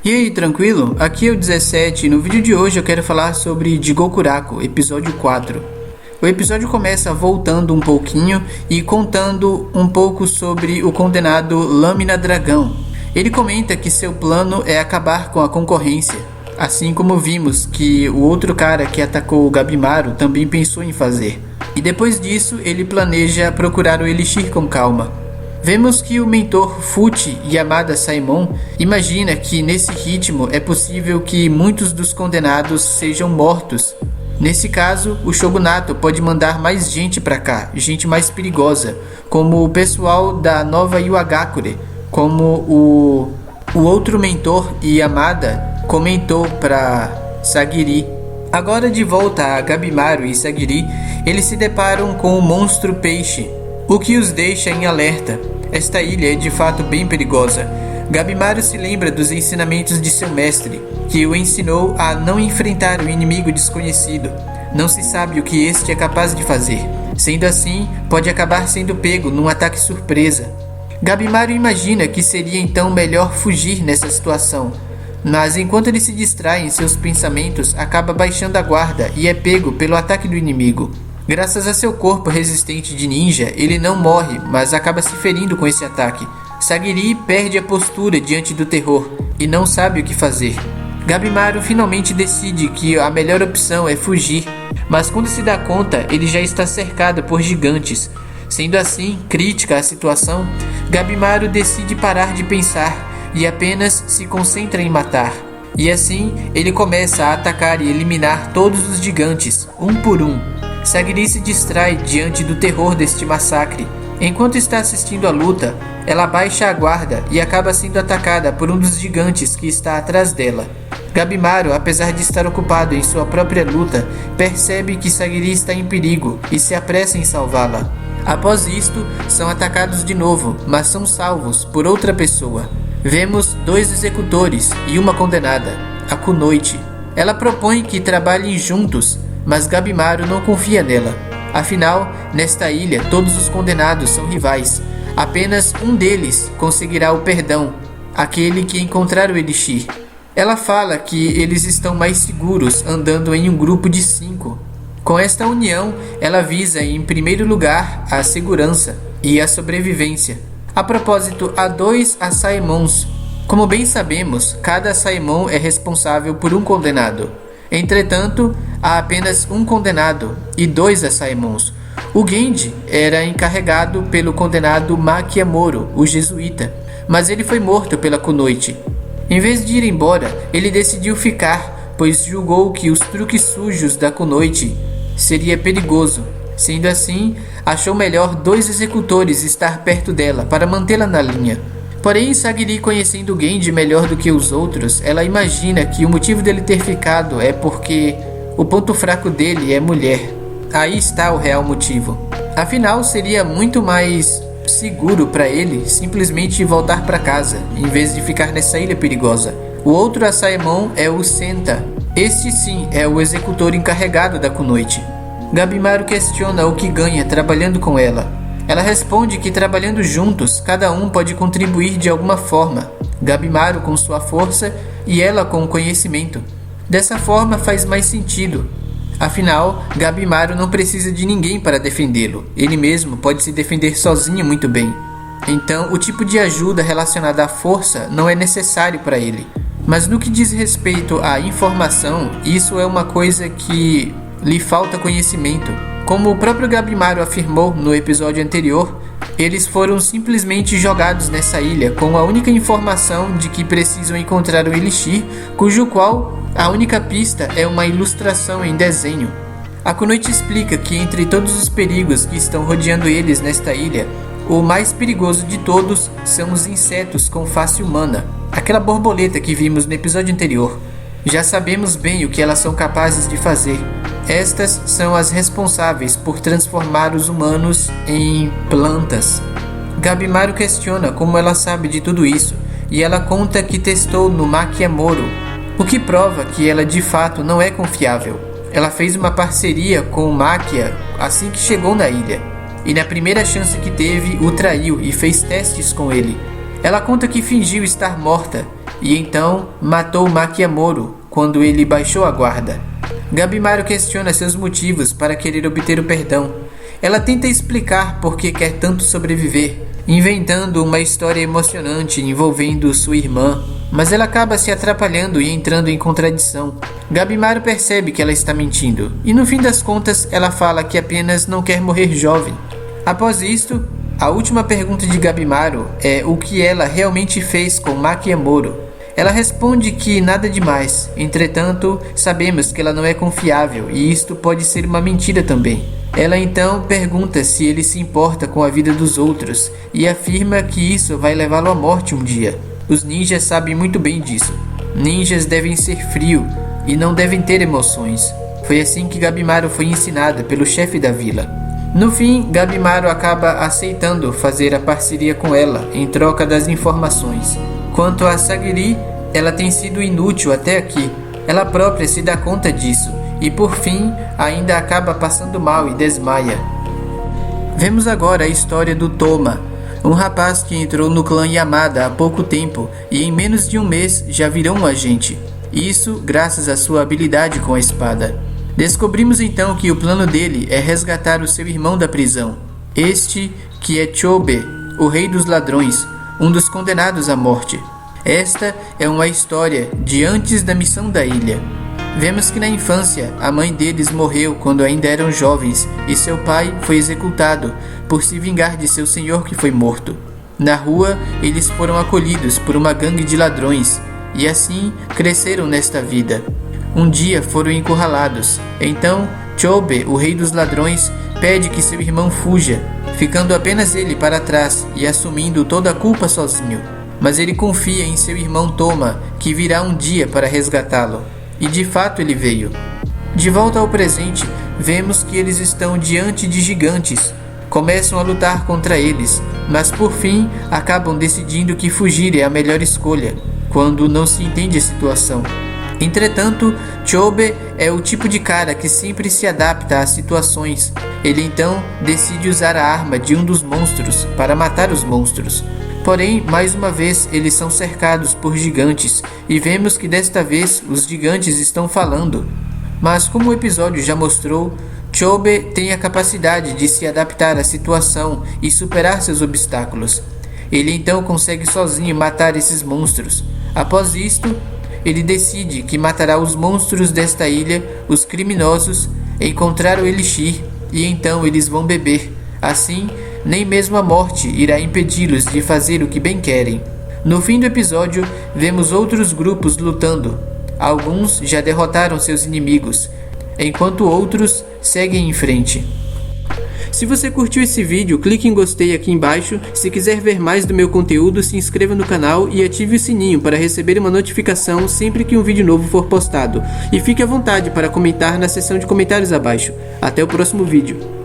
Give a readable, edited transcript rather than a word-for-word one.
E aí, tranquilo? Aqui é o 17 e no vídeo de hoje eu quero falar sobre Jigokuraku, episódio 4. O episódio começa voltando um pouquinho e contando um pouco sobre o condenado Lâmina Dragão. Ele comenta que seu plano é acabar com a concorrência, assim como vimos que o outro cara que atacou o Gabimaru também pensou em fazer. E depois disso ele planeja procurar o Elixir com calma. Vemos que o mentor Fuchi Yamada Saemon imagina que nesse ritmo é possível que muitos dos condenados sejam mortos. Nesse caso, o Shogunato pode mandar mais gente pra cá, gente mais perigosa, como o pessoal da Nova Iwagakure, como o outro mentor Yamada comentou pra Sagiri. Agora de volta a Gabimaru e Sagiri, eles se deparam com o monstro peixe, o que os deixa em alerta. Esta ilha é de fato bem perigosa. Gabimaru se lembra dos ensinamentos de seu mestre, que o ensinou a não enfrentar o inimigo desconhecido. Não se sabe o que este é capaz de fazer. Sendo assim, pode acabar sendo pego num ataque surpresa. Gabimaru imagina que seria então melhor fugir nessa situação, mas enquanto ele se distrai em seus pensamentos, acaba baixando a guarda e é pego pelo ataque do inimigo. Graças a seu corpo resistente de ninja, ele não morre, mas acaba se ferindo com esse ataque. Sagiri perde a postura diante do terror e não sabe o que fazer. Gabimaru finalmente decide que a melhor opção é fugir, mas quando se dá conta, ele já está cercado por gigantes. Sendo assim, crítica à situação, Gabimaru decide parar de pensar e apenas se concentra em matar. E assim, ele começa a atacar e eliminar todos os gigantes, um por um. Sagiri se distrai diante do terror deste massacre. Enquanto está assistindo à luta, ela baixa a guarda e acaba sendo atacada por um dos gigantes que está atrás dela. Gabimaru, apesar de estar ocupado em sua própria luta, percebe que Sagiri está em perigo e se apressa em salvá-la. Após isto, são atacados de novo, mas são salvos por outra pessoa. Vemos 2 executores e uma condenada, a Kunoichi. Ela propõe que trabalhem juntos, mas Gabimaru não confia nela. Afinal, nesta ilha todos os condenados são rivais. Apenas um deles conseguirá o perdão, aquele que encontrar o Elixir. Ela fala que eles estão mais seguros andando em um grupo de 5. Com esta união, ela visa em primeiro lugar a segurança e a sobrevivência. A propósito, há 2 Asaemons. Como bem sabemos, cada Asaemon é responsável por um condenado. Entretanto, há apenas um condenado e 2 Asaemons. O Genji era encarregado pelo condenado Makiamoro, o jesuíta, mas ele foi morto pela Kunoichi. Em vez de ir embora, ele decidiu ficar, pois julgou que os truques sujos da Kunoichi seria perigoso. Sendo assim, achou melhor 2 executores estar perto dela para mantê-la na linha. Porém, Sagiri, conhecendo o Genji melhor do que os outros, ela imagina que o motivo dele ter ficado é porque o ponto fraco dele é mulher. Aí está o real motivo. Afinal, seria muito mais seguro para ele simplesmente voltar para casa, em vez de ficar nessa ilha perigosa. O outro Asaemon é o Senta. Este sim é o executor encarregado da Kunoichi. Gabimaru questiona o que ganha trabalhando com ela. Ela responde que trabalhando juntos, cada um pode contribuir de alguma forma. Gabimaru com sua força e ela com o conhecimento. Dessa forma faz mais sentido. Afinal, Gabimaru não precisa de ninguém para defendê-lo. Ele mesmo pode se defender sozinho muito bem. Então, o tipo de ajuda relacionada à força não é necessário para ele. Mas no que diz respeito à informação, isso é uma coisa que lhe falta conhecimento. Como o próprio Gabimaru afirmou no episódio anterior, eles foram simplesmente jogados nessa ilha com a única informação de que precisam encontrar o Elixir, cujo qual a única pista é uma ilustração em desenho. A Kunoichi explica que entre todos os perigos que estão rodeando eles nesta ilha, o mais perigoso de todos são os insetos com face humana, aquela borboleta que vimos no episódio anterior. Já sabemos bem o que elas são capazes de fazer. Estas são as responsáveis por transformar os humanos em plantas. Gabimaru questiona como ela sabe de tudo isso, e ela conta que testou no Makiamoro, o que prova que ela de fato não é confiável. Ela fez uma parceria com o Makia assim que chegou na ilha, e na primeira chance que teve o traiu e fez testes com ele. Ela conta que fingiu estar morta e então matou Makiamoro quando ele baixou a guarda. Gabimaru questiona seus motivos para querer obter o perdão. Ela tenta explicar por que quer tanto sobreviver, inventando uma história emocionante envolvendo sua irmã, mas ela acaba se atrapalhando e entrando em contradição. Gabimaru percebe que ela está mentindo, e no fim das contas ela fala que apenas não quer morrer jovem. Após isto, a última pergunta de Gabimaru é o que ela realmente fez com Makiamoro. Ela responde que nada demais, entretanto, sabemos que ela não é confiável e isto pode ser uma mentira também. Ela então pergunta se ele se importa com a vida dos outros e afirma que isso vai levá-lo à morte um dia. Os ninjas sabem muito bem disso. Ninjas devem ser frios e não devem ter emoções. Foi assim que Gabimaru foi ensinada pelo chefe da vila. No fim, Gabimaru acaba aceitando fazer a parceria com ela em troca das informações. Quanto a Sagiri, ela tem sido inútil até aqui. Ela própria se dá conta disso e por fim ainda acaba passando mal e desmaia. Vemos agora a história do Toma, um rapaz que entrou no clã Yamada há pouco tempo e em menos de um mês já virou um agente. Isso graças à sua habilidade com a espada. Descobrimos então que o plano dele é resgatar o seu irmão da prisão. Este que é Chobe, o rei dos ladrões, um dos condenados à morte. Esta é uma história de antes da missão da ilha. Vemos que na infância a mãe deles morreu quando ainda eram jovens e seu pai foi executado por se vingar de seu senhor que foi morto. Na rua, eles foram acolhidos por uma gangue de ladrões e assim cresceram nesta vida. Um dia foram encurralados. Então, Chobe, o rei dos ladrões, pede que seu irmão fuja, ficando apenas ele para trás e assumindo toda a culpa sozinho. Mas ele confia em seu irmão Toma, que virá um dia para resgatá-lo. E de fato ele veio. De volta ao presente, vemos que eles estão diante de gigantes. Começam a lutar contra eles, mas por fim acabam decidindo que fugir é a melhor escolha, quando não se entende a situação. Entretanto, Chobe é o tipo de cara que sempre se adapta às situações. Ele então decide usar a arma de um dos monstros para matar os monstros. Porém, mais uma vez, eles são cercados por gigantes e vemos que desta vez os gigantes estão falando. Mas como o episódio já mostrou, Chobe tem a capacidade de se adaptar à situação e superar seus obstáculos. Ele então consegue sozinho matar esses monstros. Após isto, ele decide que matará os monstros desta ilha, os criminosos, encontrar o Elixir e então eles vão beber. Assim, nem mesmo a morte irá impedi-los de fazer o que bem querem. No fim do episódio, vemos outros grupos lutando. Alguns já derrotaram seus inimigos, enquanto outros seguem em frente. Se você curtiu esse vídeo, clique em gostei aqui embaixo. Se quiser ver mais do meu conteúdo, se inscreva no canal e ative o sininho para receber uma notificação sempre que um vídeo novo for postado. E fique à vontade para comentar na seção de comentários abaixo. Até o próximo vídeo.